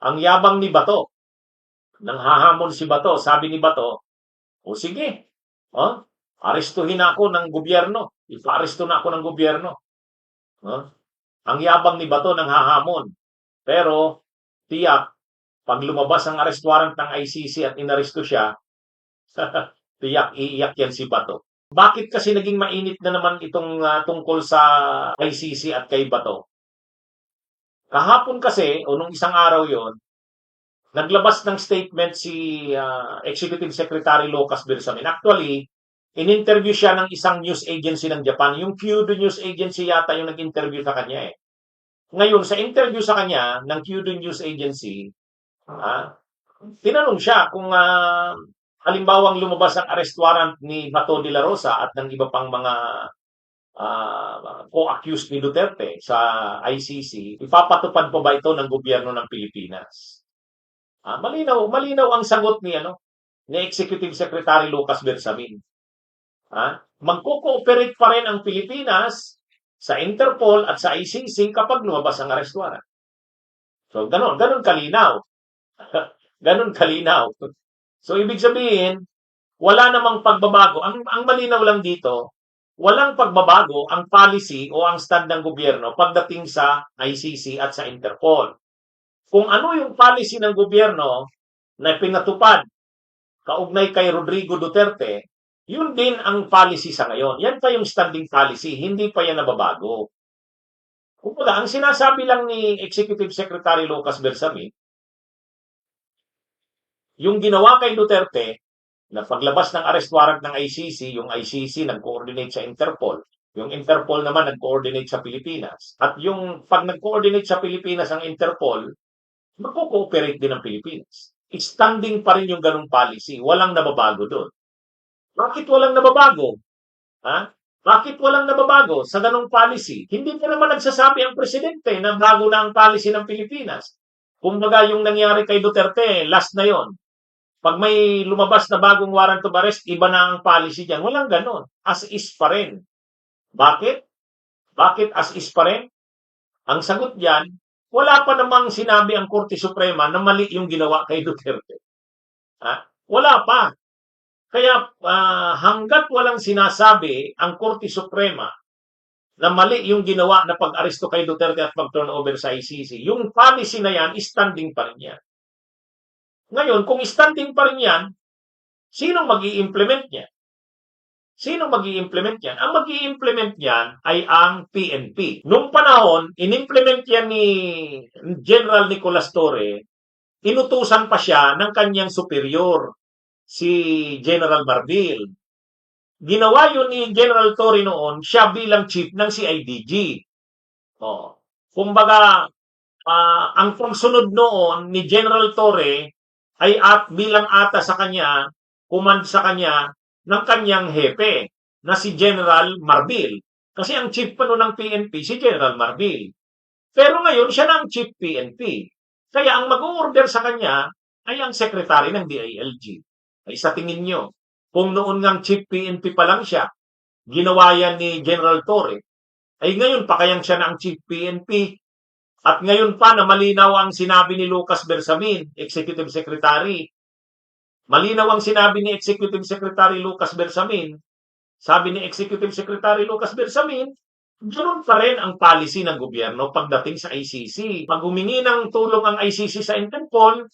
Ang yabang ni Bato. Nanghahamon si Bato. Sabi ni Bato, o sige, oh, arestuhin ako ng gobyerno. Ipa-aresto na ako ng gobyerno. Oh, ang yabang ni Bato nanghahamon. Pero, tiyak, pag lumabas ang arrest warrant ng ICC at inaresto siya, tiyak iiyak yan si Bato. Bakit kasi naging mainit na naman itong tungkol sa ICC at kay Bato? Kahapon kasi, o nung isang araw yon, naglabas ng statement si Executive Secretary Lucas Bersamin. Actually, in-interview siya ng isang news agency ng Japan. Yung Kyodo News Agency yata yung nag-interview sa kanya eh. Ngayon, sa interview sa kanya ng Kyodo News Agency, ah, tinanong siya kung halimbawang lumabas ang arrest warrant ni Bato de la Rosa at ng iba pang mga co-accused ni Duterte sa ICC, ipapatupad pa ba ito ng gobyerno ng Pilipinas? Malinaw ang sagot ni Executive Secretary Lucas Bersamin. Magko-cooperate pa rin ang Pilipinas sa Interpol at sa ICC kapag lumabas ang arrest warrant. So, ganun kalinaw. Ganun kalinaw. So, ibig sabihin, wala namang pagbabago. Ang malinaw lang dito, walang pagbabago ang policy o ang stand ng gobyerno pagdating sa ICC at sa Interpol. Kung ano yung policy ng gobyerno na pinatupad kaugnay kay Rodrigo Duterte, yun din ang policy sa ngayon. Yan pa yung standing policy, hindi pa yan nababago. Kumbaga, ang sinasabi lang ni Executive Secretary Lucas Bersamin, yung ginawa kay Duterte, na paglabas ng arrest warrant ng ICC, yung ICC nag-coordinate sa Interpol, yung Interpol naman nag-coordinate sa Pilipinas. At yung pag nag-coordinate sa Pilipinas ang Interpol, magko-cooperate din ang Pilipinas. Standing pa rin yung ganung policy. Walang nababago doon. Bakit walang nababago? Ha? Bakit walang nababago sa ganung policy? Hindi pa naman nagsasabi ang presidente na bago na ang policy ng Pilipinas. Kumbaga yung nangyari kay Duterte, last na yon. Pag may lumabas na bagong warrant of arrest, iba na ang policy dyan. Walang ganon. As is pa rin. Bakit? Bakit as is pa rin? Ang sagot dyan, wala pa namang sinabi ang Korte Suprema na mali yung ginawa kay Duterte. Wala pa. Kaya hanggat walang sinasabi ang Korte Suprema na mali yung ginawa na pag-aresto kay Duterte at pag-turnover sa ICC, yung policy na yan, standing pa rin yan. Ngayon, kung standing pa rin yan, sino mag-i-implement niya? Sino mag-i-implement yan? Ang mag-i-implement yan ay ang PNP. Noong panahon, in-implement yan ni General Nicolas Torre, inutusan pa siya ng kanyang superior, si General Marbil. Ginawa yun ni General Torre noon, siya bilang chief ng CIDG. Kumbaga, ang pagsunod noon ni General Torre ay bilang ata sa kanya, command sa kanya ng kanyang hepe na si General Marbil. Kasi ang chief pa noon ng PNP si General Marbil. Pero ngayon siya na ang chief PNP. Kaya ang mag-order sa kanya ay ang secretary ng DILG. Ay sa tingin nyo, kung noon ngang chief PNP pa lang siya, ginawa yan ni General Torre, ay ngayon pa kayang siya na ang chief PNP. At ngayon pa na malinaw ang sinabi ni Lucas Bersamin, Executive Secretary. Malinaw ang sinabi ni Executive Secretary Lucas Bersamin. Sabi ni Executive Secretary Lucas Bersamin, ganoon pa rin ang policy ng gobyerno pagdating sa ICC. Pag humingi ng tulong ang ICC sa Interpol,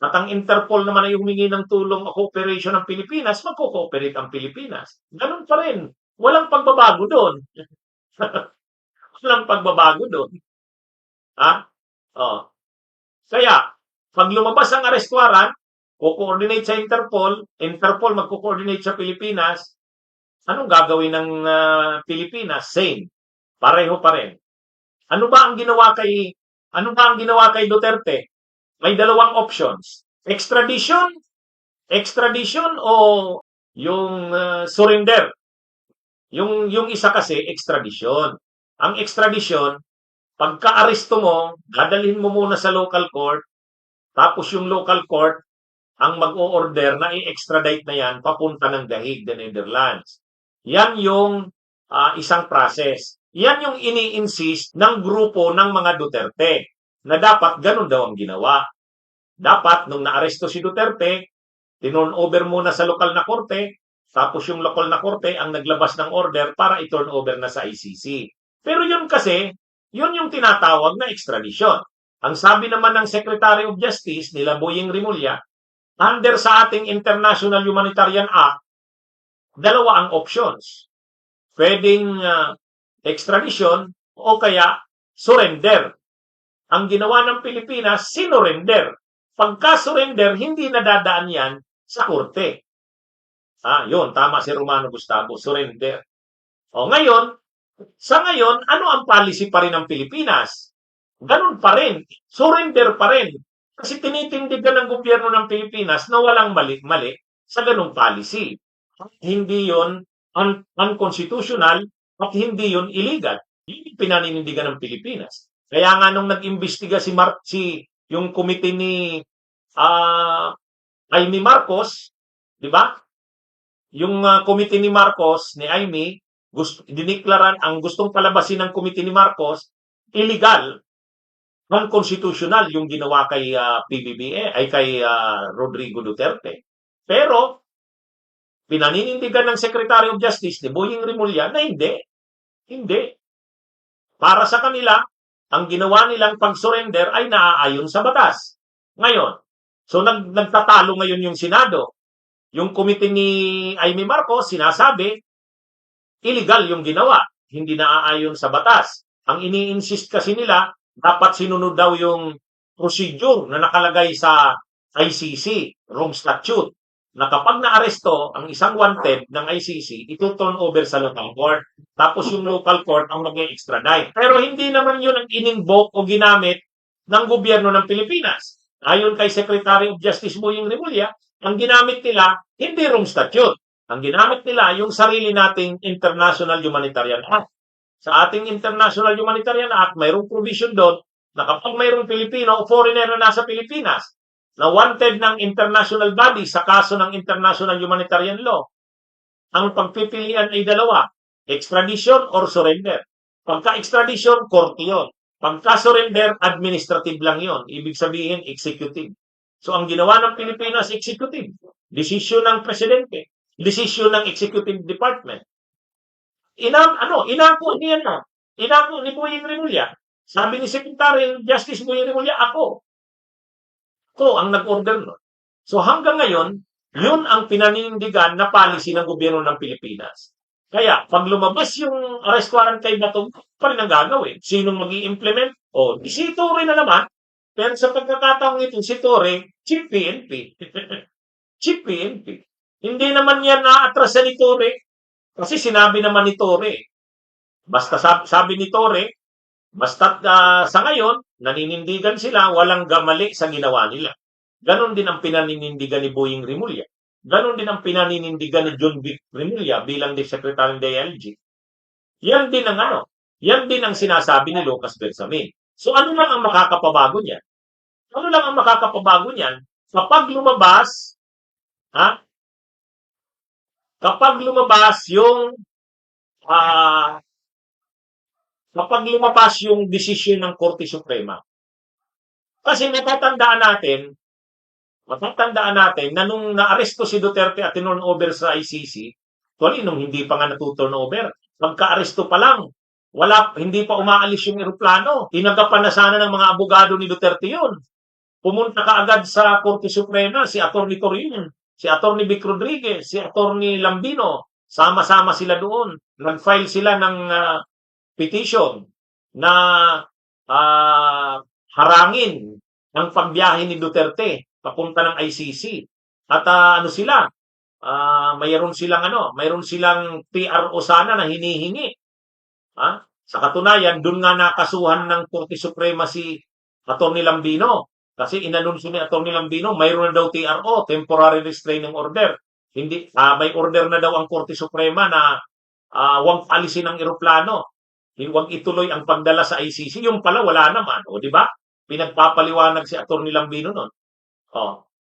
at ang Interpol naman ay humingi ng tulong o cooperation ng Pilipinas, magko-cooperate ang Pilipinas. Ganoon pa rin. Walang pagbabago doon. Walang pagbabago doon. Kaya, pag lumabas ang arrest warrant, co-coordinate sa Interpol, Interpol magko-coordinate sa Pilipinas, anong gagawin ng Pilipinas? Same. Pareho pa rin. Ano ba ang ginawa kay Duterte? May dalawang options. Extradition o yung surrender. Yung isa kasi extradition. Ang extradition, pagka-aresto mo, dadalhin mo muna sa local court, tapos yung local court ang mag-o-order na i-extradite na yan papunta ng The Hague, the Netherlands. Yan yung isang process. Yan yung ini-insist ng grupo ng mga Duterte na dapat ganun daw ang ginawa. Dapat, nung naaresto si Duterte, tinurn over muna sa lokal na korte, tapos yung lokal na korte ang naglabas ng order para i-turn over na sa ICC. Pero yun kasi, yun yung tinatawag na extradition. Ang sabi naman ng Secretary of Justice nila Boying Rimulya, under sa ating International Humanitarian Act, dalawa ang options. Pwedeng extradition o kaya surrender. Ang ginawa ng Pilipinas, sinurrender. Pagka-surrender, hindi nadadaan yan sa korte. Yun, tama si Romano Gustavo, surrender. Ngayon, sa ngayon, ano ang policy pa rin ng Pilipinas? Ganun pa rin, surrender pa rin. Kasi tinitindigan ng gobyerno ng Pilipinas na walang mali sa ganung policy. Hindi yun unconstitutional at hindi yun illegal. Hindi pinaninindigan ng Pilipinas. Kaya nga nung nag-imbestiga yung committee ni Amy Marcos, di ba? Yung committee ni Marcos, ni Amy, diniklaran ang gustong palabasin ng committee ni Marcos, illegal, unconstitutional yung ginawa kay PBBM, ay kay Rodrigo Duterte. Pero, pinaninindigan ng Secretary of Justice ni Boying Rimulya na hindi. Hindi. Para sa kanila, ang ginawa nilang pag-surrender ay naaayon sa batas. Ngayon, so nagtatalo ngayon yung Senado. Yung committee ni Amy Marcos sinasabi, illegal yung ginawa, hindi naaayon sa batas. Ang ini-insist kasi nila, dapat sinunod daw yung procedure na nakalagay sa ICC, Rome Statute, na kapag naaresto ang isang wanted ng ICC, ito turn over sa local court. Tapos yung local court ang mag-extradite. Pero hindi naman yun ang in-invoke o ginamit ng gobyerno ng Pilipinas. Ayon kay Secretary of Justice Boying Rimulya, ang ginamit nila, hindi Rome Statute. Ang ginamit nila, yung sarili nating International Humanitarian Act. Sa ating International Humanitarian Act, mayroong provision doon na kapag mayroong Pilipino o foreigner na nasa Pilipinas, na wanted ng international body sa kaso ng international humanitarian law, ang pagpipilian ay dalawa, extradition or surrender. Pagka-extradition, korte yun. Pagka-surrender, administrative lang yun. Ibig sabihin, executive. So, ang ginawa ng Pilipinas, executive. Desisyon ng presidente. Desisyon ng executive department. Inako niya na. Inako ni Boying Rimulya. Sabi ni Secretary Justice Boying Rimulya, ako ang nag-order nun. So hanggang ngayon, yun ang pinaninindigan na policy ng gobyerno ng Pilipinas. Kaya, pag lumabas yung arrest warrant kay Bato, pa rin ang gagawin. Sinong mag-i-implement? Si Torre na naman. Pero sa pagkakataong ito, si Torre, Chief PNP. Chief PNP. Hindi naman yan na-atrasan ni Torre. Kasi sinabi naman ni Torre. Basta sabi ni Torre, basta sa ngayon, naninindigan sila, walang gamali sa ginawa nila. Ganon din ang pinaninindigan ni Boying Rimulya. Ganon din ang pinaninindigan ni John Vic Rimulya bilang Secretary ng DILG. Yan din ang sinasabi ni Lucas Bersamin. So ano lang ang makakapabago niyan? Ano lang ang makakapabago niyan? Kapag lumabas yung desisyon ng Korte Suprema. Kasi matatandaan natin na nung naaresto si Duterte at tinurn over sa ICC, actually nung hindi pa nga natuturn over, pagka-aresto pa lang, hindi pa umaalis yung eroplano. Tinagapan na sana ng mga abogado ni Duterte yun. Pumunta kaagad sa Korte Suprema si Atty. Torino, si Atty. Vic Rodriguez, si Atty. Lambino. Sama-sama sila doon. Nag-file sila ng petition na harangin ang pagbiyahe ni Duterte papunta ng ICC. At mayroon silang PRO sana na hinihingi. Sa katunayan, doon nga nakasuhan ng Korte Suprema si Atty. Lambino. Kasi inanunsyo ni Atty. Lambino, mayroon na daw TRO, temporary restraining order. May order na daw ang Korte Suprema na huwag alisin ang eroplano. Huwag ituloy ang pagdala sa ICC. Yung pala, wala naman. Di ba? Pinagpapaliwanag si Atty. Lambino nun.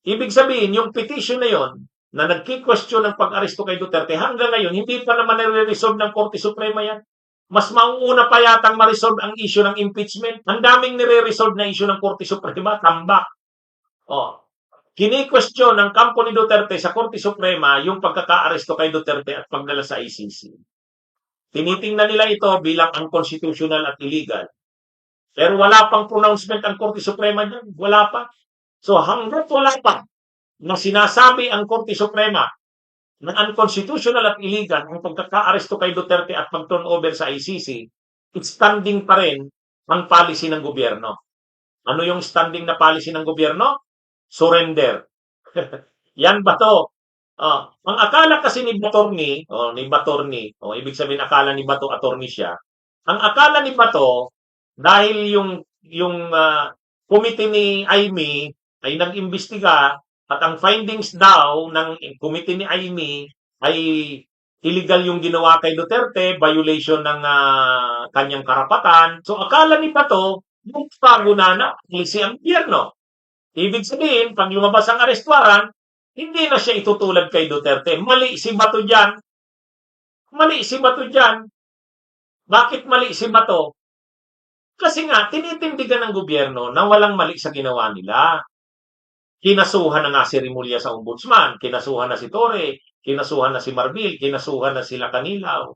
Ibig sabihin, yung petition na yon na nagki-question ng pag-aresto kay Duterte, hanggang ngayon, hindi pa naman nare-resolve ng Korte Suprema yan. Mas mauuna pa yatang ma-resolve ang issue ng impeachment. Ang daming nire-resolve na issue ng Korte Suprema, tambak. Oh, kini-question ng kampo ni Duterte sa Korte Suprema yung pagkaka-aresto kay Duterte at pagdala sa ICC. Tinitingnan nila ito bilang unconstitutional at illegal. Pero wala pang pronouncement ang Korte Suprema dyan. Wala pa. So hanggat wala pa na sinasabi ang Korte Suprema na unconstitutional at illegal ang pagkaka-aresto kay Duterte at pag-turn over sa ICC, it's standing pa rin ang policy ng gobyerno. Ano yung standing na policy ng gobyerno? Surrender. Yan ba to? Ang akala kasi ni Batorni, ibig sabihin akala ni Bato attorney siya. Ang akala ni Bato dahil yung committee ni Aimee ay nag-imbestiga at ang findings daw ng committee ni Aimee ay illegal yung ginawa kay Duterte, violation ng kanyang karapatan. So akala ni Bato, magpago na policy ang gobyerno. Ibig sabihin, pag lumabas ang arrest warrant, hindi na siya itutulad kay Duterte. Mali si Bato dyan. Mali si Bato dyan. Bakit mali si Bato? Kasi nga, tinitindigan ng gobyerno na walang mali sa ginawa nila. Kinasuhan na nga si Rimulya sa ombudsman, kinasuhan na si Torre, kinasuhan na si Marbil, kinasuhan na sila Canilaw,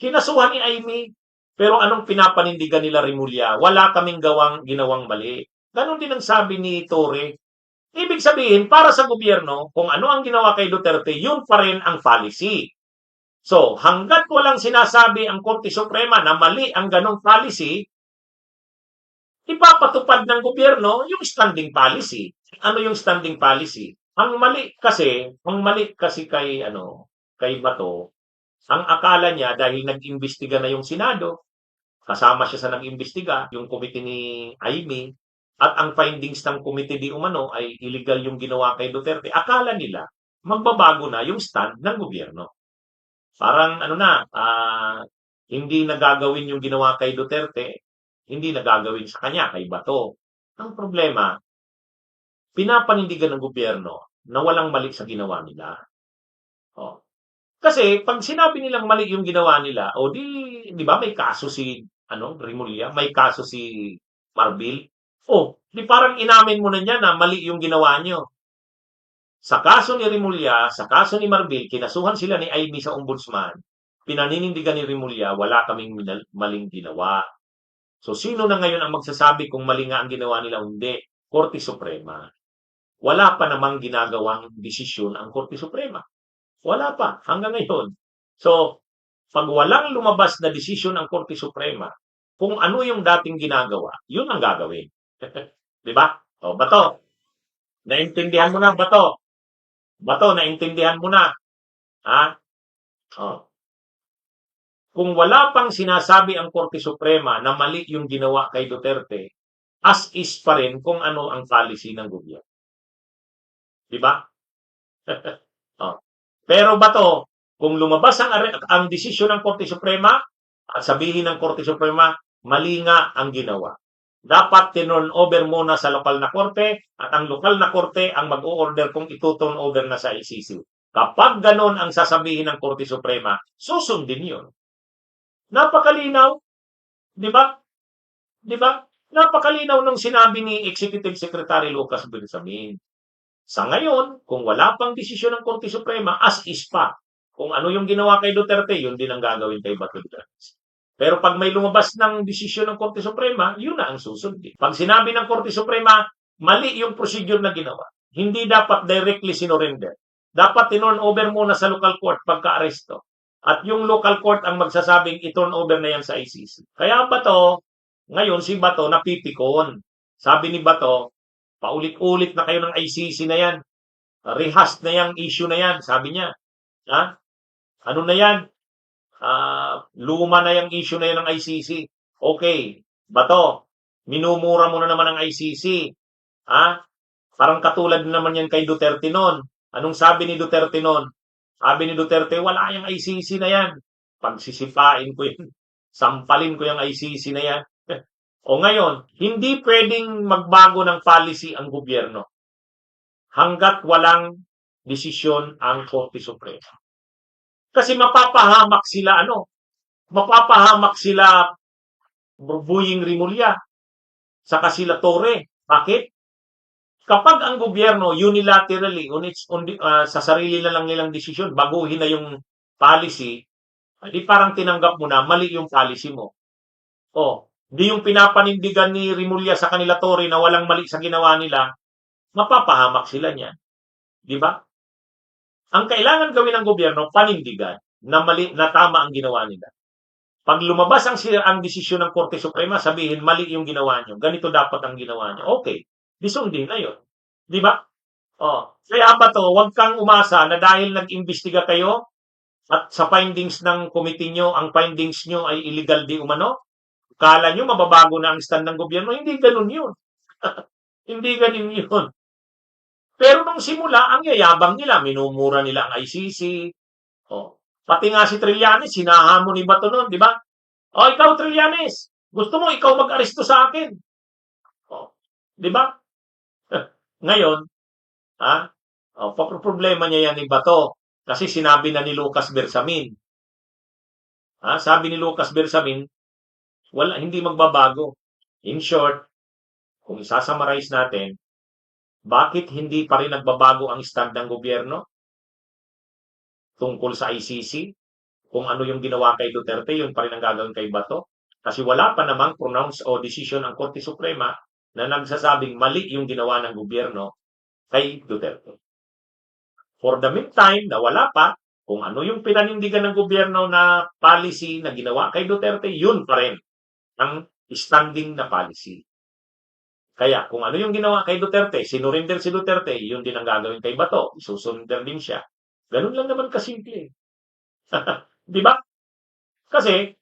kinasuhan ni Aimee. Pero anong pinapanindigan nila Rimulya? Wala kaming ginawang mali. Ganon din ang sabi ni Torre. Ibig sabihin, para sa gobyerno, kung ano ang ginawa kay Duterte, yun pa rin ang policy. So, hanggat walang sinasabi ang Korte Suprema na mali ang ganong policy, ipapatupad ng gobyerno yung standing policy. Ano yung standing policy? Ang mali kasi kay Bato, ang akala niya dahil nag-imbestiga na yung Senado, kasama siya sa nag-imbestiga, yung committee ni Aimee, at ang findings ng committee di umano ay illegal yung ginawa kay Duterte. Akala nila magbabago na yung stand ng gobyerno. Parang hindi nagagawin yung ginawa kay Duterte, hindi nagagawin sa kanya, kay Bato. Ang problema, pinapanindigan ng gobyerno na walang mali sa ginawa nila. Oh. Kasi pag sinabi nilang mali yung ginawa nila, o di ba may kaso si Rimulya, may kaso si Marbil. Di parang inamin mo na niya na mali yung ginawa niyo. Sa kaso ni Rimulya, sa kaso ni Marbil, kinasuhan sila ni Aimee sa ombudsman. Pinaninindigan ni Rimulya, wala kaming maling ginawa. So sino na ngayon ang magsasabi kung mali nga ang ginawa nila o hindi? Korte Suprema. Wala pa namang ginagawang desisyon ang Korte Suprema. Wala pa hanggang ngayon. So, pag walang lumabas na desisyon ang Korte Suprema, kung ano yung dating ginagawa, yun ang gagawin. Di ba? Bato, naintindihan mo na, Bato. Bato, naintindihan mo na. Ha? Oh. Kung wala pang sinasabi ang Korte Suprema na mali yung ginawa kay Duterte, as is pa rin kung ano ang policy ng gobyerno. Di ba? Pero Bato, kung lumabas ang desisyon ng Korte Suprema, at sabihin ng Korte Suprema, mali nga ang ginawa. Dapat tinurn over muna sa lokal na korte at ang lokal na korte ang mag-o-order kung ito-turn over na sa ICC. Kapag ganon ang sasabihin ng Korte Suprema, susundin yun. Napakalinaw, di ba? Di ba? Napakalinaw nung sinabi ni Executive Secretary Lucas Bersamin. Sa ngayon, kung wala pang desisyon ng Korte Suprema, as is pa. Kung ano yung ginawa kay Duterte, yun din ang gagawin kay Bato Duterte. Pero pag may lumabas ng desisyon ng Korte Suprema, yun na ang susundin. Pag sinabi ng Korte Suprema, mali yung procedure na ginawa. Hindi dapat directly sinurrender. Dapat tinurn over muna sa local court pagka-aresto. At yung local court ang magsasabing i-turn over na yan sa ICC. Kaya Bato, ngayon si Bato napipikon. Sabi ni Bato, paulit-ulit na kayo ng ICC na yan. Rehash na yung issue na yan, sabi niya. Ha? Ano na yan? Luma na yung issue na yan ng ICC. Okay, Bato, minumura mo na naman ang ICC. Parang katulad naman yan kay Duterte noon. Anong sabi ni Duterte noon? Sabi ni Duterte, wala yung ICC na yan. Pagsisipain ko yan. Sampalin ko yung ICC na yan. O ngayon, hindi pwedeng magbago ng policy ang gobyerno hanggat walang desisyon ang Korte Suprema. Kasi mapapahamak sila Buying Rimulya, saka sila Torre. Bakit? Kapag ang gobyerno unilaterally sa sarili na lang nilang desisyon baguhin na yung policy, di parang tinanggap mo na mali yung policy mo. Di yung pinapanindigan ni Rimulya sa kanila Tory na walang mali sa ginawa nila, mapapahamak sila niyan. Di ba? Ang kailangan gawin ng gobyerno, panindigan na mali, na tama ang ginawa nila. Pag lumabas ang desisyon ng Korte Suprema, sabihin mali yung ginawa nyo. Ganito dapat ang ginawa nyo. Okay. Disundin na yun. Di ba? Kaya ba to, huwag kang umasa na dahil nag-imbestiga kayo at sa findings ng committee nyo, ang findings nyo ay illegal di umano, kala nyo mababago na ang stand ng gobyerno. Hindi ganun yun. Hindi ganun yun. Pero nung simula, ang yayabang nila, minumura nila ang ICC. Pati nga si Trillanes, sinahamon ni Bato nun, di ba? Ikaw Trillanes, gusto mo ikaw mag-aresto sa akin. Di ba? Ngayon, problema niya yan ni Bato kasi sinabi na ni Lucas Bersamin. Sabi ni Lucas Bersamin, hindi magbabago. In short, kung isasummarize natin, bakit hindi pa rin nagbabago ang stand ng gobyerno tungkol sa ICC? Kung ano yung ginawa kay Duterte, yun pa rin ang gagawin kay Bato. Kasi wala pa namang pronounce o decision ang Korte Suprema na nagsasabing mali yung ginawa ng gobyerno kay Duterte. For the meantime, na wala pa, kung ano yung pinanindigan ng gobyerno na policy na ginawa kay Duterte, yun pa rin ang standing na policy. Kaya kung ano yung ginawa kay Duterte, sinurinder si Duterte, yun din ang gagawin kay Bato. Isusurinder din siya. Ganun lang naman kasimple. Di ba? Kasi,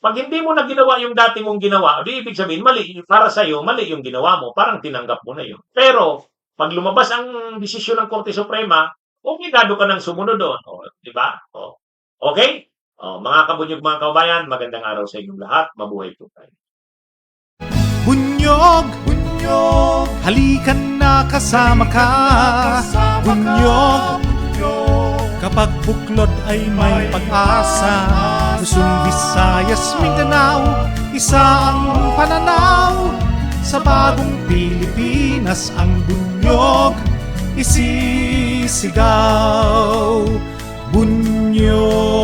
pag hindi mo na ginawa yung dati mong ginawa, di ibig sabihin, mali, para sa'yo, mali yung ginawa mo. Parang tinanggap mo na yun. Pero, pag lumabas ang desisyon ng Korte Suprema, obligado ka nang sumunod doon. Di ba? Okay? Mga kabunyog, mga kabayan, magandang araw sa inyong lahat. Mabuhay po tayo. Bunyog, bunyog, halikan na kasama ka. Bunyog, kapag buklod ay may pag-asa. Luzon, Visayas, Mindanao, isa ang pananaw. Sa bagong Pilipinas ang bunyog isisigaw. Bunyog.